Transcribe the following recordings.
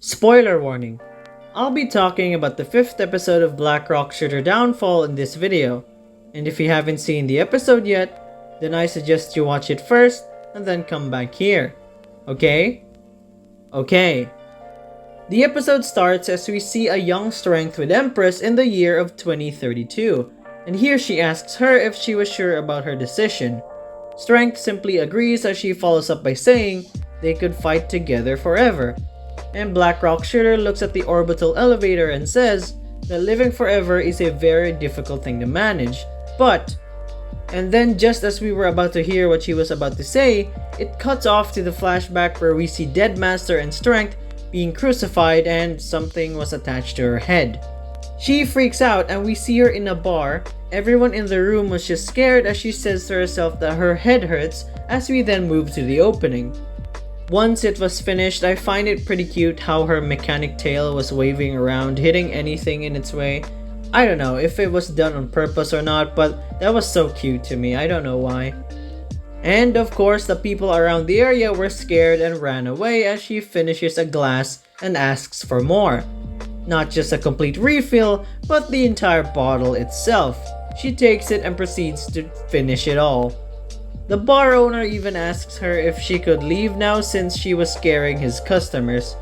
Spoiler warning! I'll be talking about the 5th episode of Black Rock Shooter Downfall in this video, and if you haven't seen the episode yet, then I suggest you watch it first and then come back here. Okay? Okay. The episode starts as we see a young Strength with Empress in the year of 2032, and here she asks her if she was sure about her decision. Strength simply agrees as she follows up by saying they could fight together forever. And Black Rock Shooter looks at the orbital elevator and says that living forever is a very difficult thing to manage, but... And then just as we were about to hear what she was about to say, it cuts off to the flashback where we see Deadmaster and Strength being crucified and something was attached to her head. She freaks out and we see her in a bar. Everyone in the room was just scared as she says to herself that her head hurts as we then move to the opening. Once it was finished, I find it pretty cute how her mechanic tail was waving around, hitting anything in its way. I don't know if it was done on purpose or not, but that was so cute to me, I don't know why. And of course, the people around the area were scared and ran away as she finishes a glass and asks for more. Not just a complete refill, but the entire bottle itself. She takes it and proceeds to finish it all. The bar owner even asks her if she could leave now since she was scaring his customers.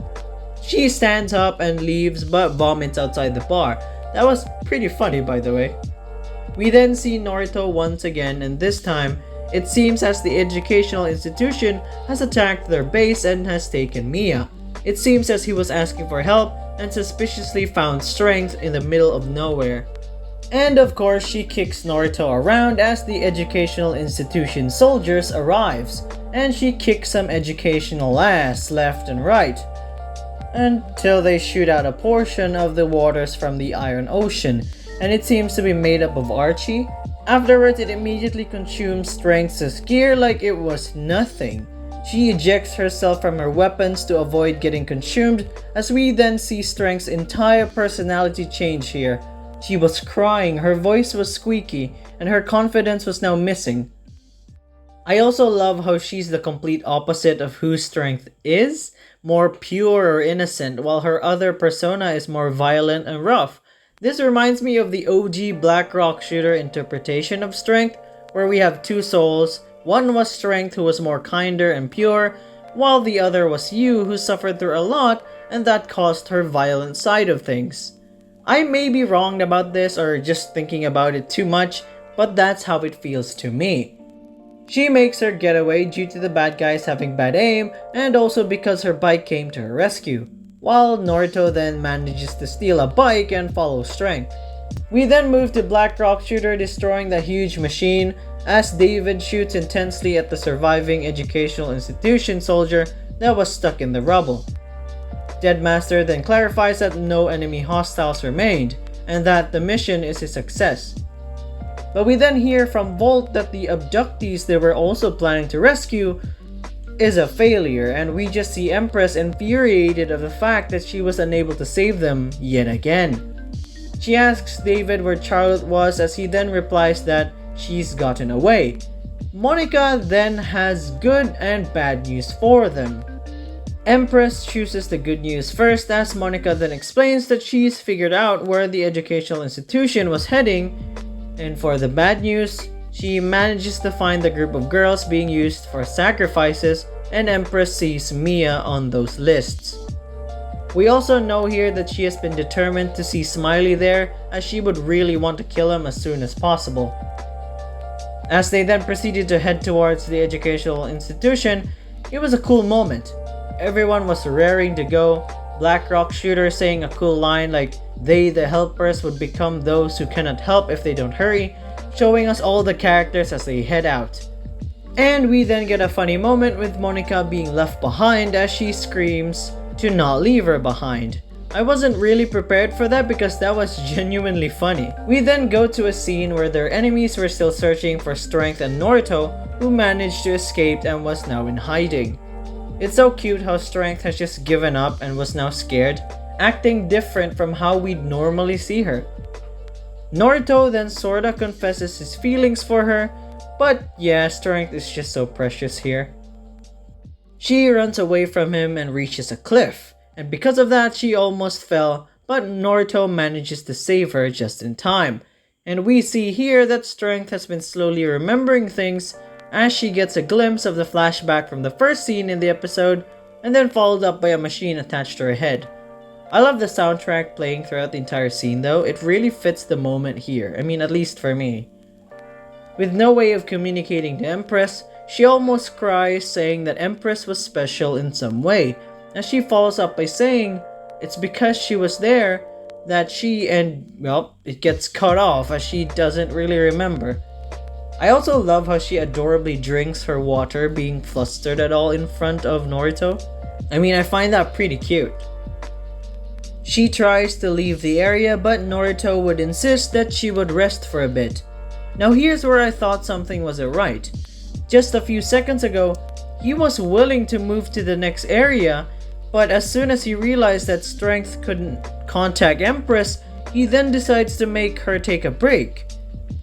She stands up and leaves but vomits outside the bar. That was pretty funny, by the way. We then see Naruto once again, and this time it seems as the educational institution has attacked their base and has taken Mia. It seems as he was asking for help and suspiciously found Strength in the middle of nowhere. And of course, she kicks Naruto around as the educational institution soldiers arrives, and she kicks some educational ass left and right, until they shoot out a portion of the waters from the Iron Ocean, and it seems to be made up of Archie. Afterwards, it immediately consumes Strength's gear like it was nothing. She ejects herself from her weapons to avoid getting consumed, as we then see Strength's entire personality change here. She was crying, her voice was squeaky, and her confidence was now missing. I also love how she's the complete opposite of who Strength is, more pure or innocent, while her other persona is more violent and rough. This reminds me of the OG Black Rock Shooter interpretation of Strength, where we have two souls. One was Strength, who was more kinder and pure, while the other was Yu, who suffered through a lot, and that caused her violent side of things. I may be wrong about this or just thinking about it too much, but that's how it feels to me. She makes her getaway due to the bad guys having bad aim and also because her bike came to her rescue, while Naruto then manages to steal a bike and follow Strength. We then move to Black Rock Shooter destroying the huge machine as David shoots intensely at the surviving educational institution soldier that was stuck in the rubble. Deadmaster then clarifies that no enemy hostiles remained, and that the mission is a success. But we then hear from Volt that the abductees they were also planning to rescue is a failure, and we just see Empress infuriated of the fact that she was unable to save them yet again. She asks David where Charlotte was, as he then replies that she's gotten away. Monica then has good and bad news for them. Empress chooses the good news first, as Monica then explains that she's figured out where the educational institution was heading, and for the bad news, she manages to find the group of girls being used for sacrifices, and Empress sees Mia on those lists. We also know here that she has been determined to see Smiley there, as she would really want to kill him as soon as possible. As they then proceeded to head towards the educational institution, it was a cool moment. Everyone was raring to go, Black Rock Shooter saying a cool line like, "They, the helpers, would become those who cannot help if they don't hurry," showing us all the characters as they head out. And we then get a funny moment with Monica being left behind as she screams to not leave her behind. I wasn't really prepared for that because that was genuinely funny. We then go to a scene where their enemies were still searching for Strength and Naruto, who managed to escape and was now in hiding. It's so cute how Strength has just given up and was now scared, acting different from how we'd normally see her. Naruto then sorta confesses his feelings for her, but yeah, Strength is just so precious here. She runs away from him and reaches a cliff, and because of that she almost fell, but Naruto manages to save her just in time. And we see here that Strength has been slowly remembering things as she gets a glimpse of the flashback from the first scene in the episode, and then followed up by a machine attached to her head. I love the soundtrack playing throughout the entire scene though, it really fits the moment here, I mean at least for me. With no way of communicating to Empress, she almost cries, saying that Empress was special in some way, as she follows up by saying it's because she was there that she it gets cut off as she doesn't really remember. I also love how she adorably drinks her water being flustered at all in front of Naruto. I mean, I find that pretty cute. She tries to leave the area, but Naruto would insist that she would rest for a bit. Now here's where I thought something wasn't right. Just a few seconds ago, he was willing to move to the next area, but as soon as he realized that Strength couldn't contact Empress, he then decides to make her take a break.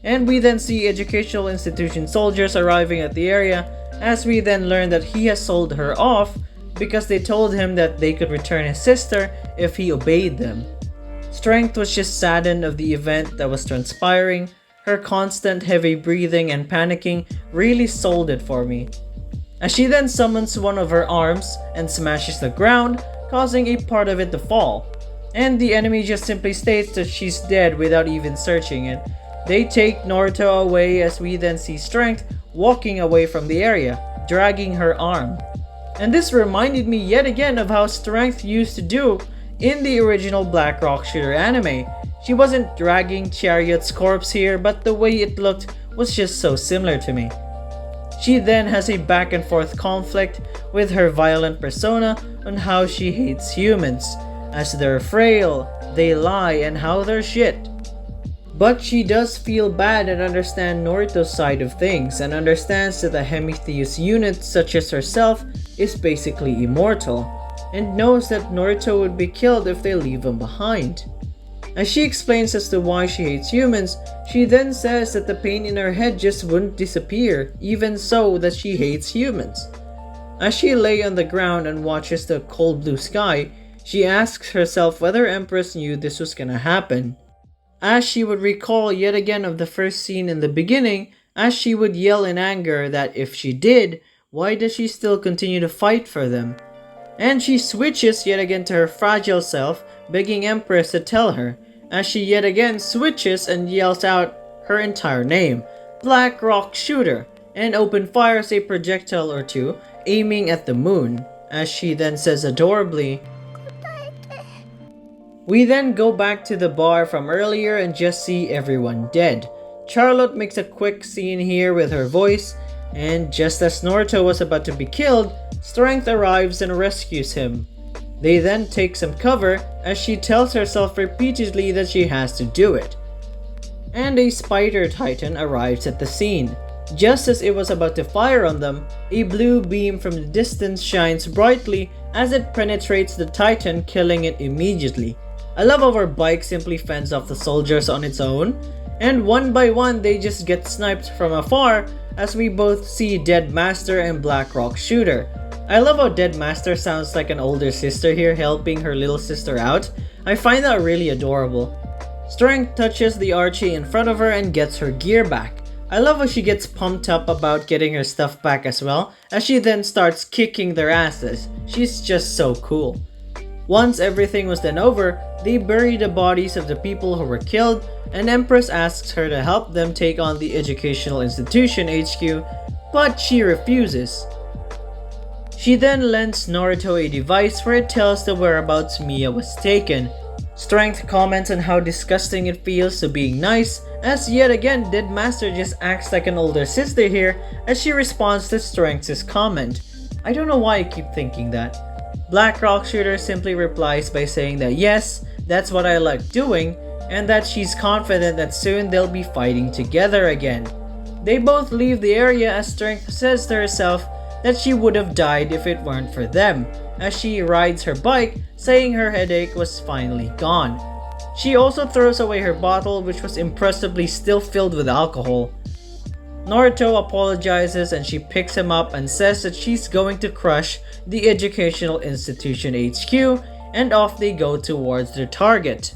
And we then see educational institution soldiers arriving at the area, as we then learn that he has sold her off because they told him that they could return his sister if he obeyed them. Strength was just saddened of the event that was transpiring. Her constant heavy breathing and panicking really sold it for me. As she then summons one of her arms and smashes the ground, causing a part of it to fall. And the enemy just simply states that she's dead without even searching it. They take Naruto away as we then see Strength walking away from the area, dragging her arm. And this reminded me yet again of how Strength used to do in the original Black Rock Shooter anime. She wasn't dragging Chariot's corpse here, but the way it looked was just so similar to me. She then has a back and forth conflict with her violent persona on how she hates humans, as they're frail, they lie, and how they're shit. But she does feel bad and understand Naruto's side of things, and understands that a Hemitheus unit such as herself is basically immortal, and knows that Naruto would be killed if they leave him behind. As she explains as to why she hates humans, she then says that the pain in her head just wouldn't disappear, even so that she hates humans. As she lay on the ground and watches the cold blue sky, she asks herself whether Empress knew this was gonna happen. As she would recall yet again of the first scene in the beginning, as she would yell in anger that if she did, why does she still continue to fight for them? And she switches yet again to her fragile self, begging Empress to tell her, as she yet again switches and yells out her entire name, Black Rock Shooter, and open fires a projectile or two, aiming at the moon, as she then says adorably, we then go back to the bar from earlier and just see everyone dead. Charlotte makes a quick scene here with her voice, and just as Naruto was about to be killed, Strength arrives and rescues him. They then take some cover as she tells herself repeatedly that she has to do it. And a spider titan arrives at the scene. Just as it was about to fire on them, a blue beam from the distance shines brightly as it penetrates the titan, killing it immediately. I love how our bike simply fends off the soldiers on its own, and one by one they just get sniped from afar as we both see Dead Master and Black Rock Shooter. I love how Dead Master sounds like an older sister here helping her little sister out. I find that really adorable. Strength touches the Archie in front of her and gets her gear back. I love how she gets pumped up about getting her stuff back as well, as she then starts kicking their asses. She's just so cool. Once everything was then over, they bury the bodies of the people who were killed, and Empress asks her to help them take on the Educational Institution HQ, but she refuses. She then lends Naruto a device where it tells the whereabouts Mia was taken. Strength comments on how disgusting it feels to being nice, as yet again Dead Master just acts like an older sister here as she responds to Strength's comment. I don't know why I keep thinking that. Black Rock Shooter simply replies by saying that yes, that's what I like doing, and that she's confident that soon they'll be fighting together again. They both leave the area as Strength says to herself that she would have died if it weren't for them, as she rides her bike, saying her headache was finally gone. She also throws away her bottle, which was impressively still filled with alcohol. Naruto apologizes and she picks him up and says that she's going to crush the Educational Institution HQ, and off they go towards their target.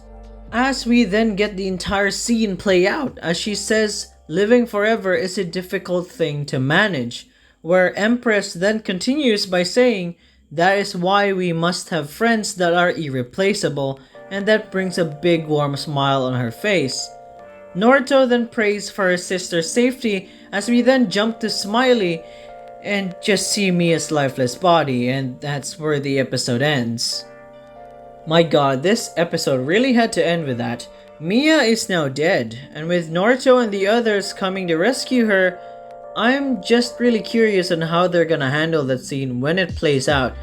As we then get the entire scene play out, as she says living forever is a difficult thing to manage, where Empress then continues by saying that is why we must have friends that are irreplaceable, and that brings a big warm smile on her face. Naruto then prays for her sister's safety as we then jump to Smiley and just see Mia's lifeless body, and that's where the episode ends. My god, this episode really had to end with that. Mia is now dead, and with Naruto and the others coming to rescue her, I'm just really curious on how they're gonna handle that scene when it plays out.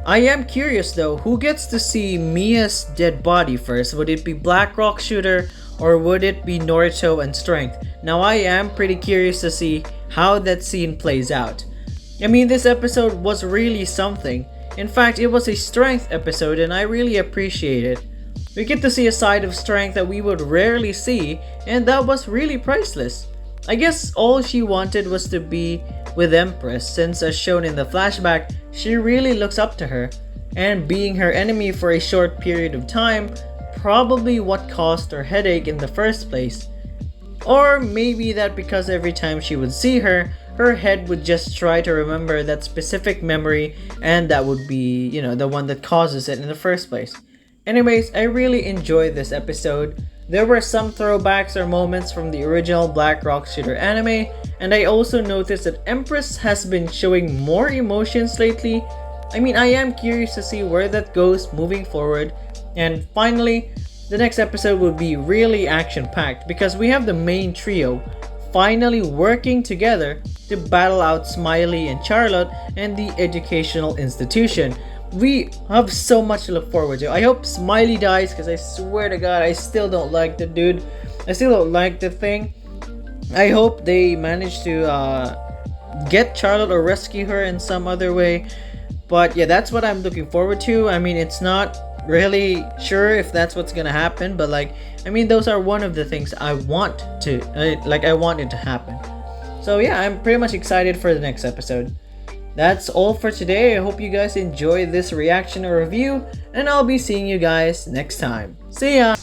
I am curious though, who gets to see Mia's dead body first? Would it be Black Rock Shooter or would it be Naruto and Strength? Now I am pretty curious to see how that scene plays out. I mean, this episode was really something. In fact, it was a Strength episode and I really appreciate it. We get to see a side of Strength that we would rarely see, and that was really priceless. I guess all she wanted was to be with Empress, since as shown in the flashback, she really looks up to her, and being her enemy for a short period of time, probably what caused her headache in the first place. Or maybe that because every time she would see her, her head would just try to remember that specific memory, and that would be, the one that causes it in the first place. Anyways, I really enjoyed this episode. There were some throwbacks or moments from the original Black Rock Shooter anime, and I also noticed that Empress has been showing more emotions lately. I mean, I am curious to see where that goes moving forward. And finally, the next episode will be really action-packed because we have the main trio finally working together to battle out Smiley and Charlotte and the educational institution. We have so much to look forward to. I hope Smiley dies because I swear to god I still don't like the dude. I still don't like the thing. I hope they manage to get Charlotte or rescue her in some other way. But yeah, that's what I'm looking forward to. I mean, it's not really sure if that's what's gonna happen, but those are one of the things I want to I want it to happen. So yeah, I'm pretty much excited for the next episode. That's all for today. I hope you guys enjoyed this reaction or review, and I'll be seeing you guys next time. See ya!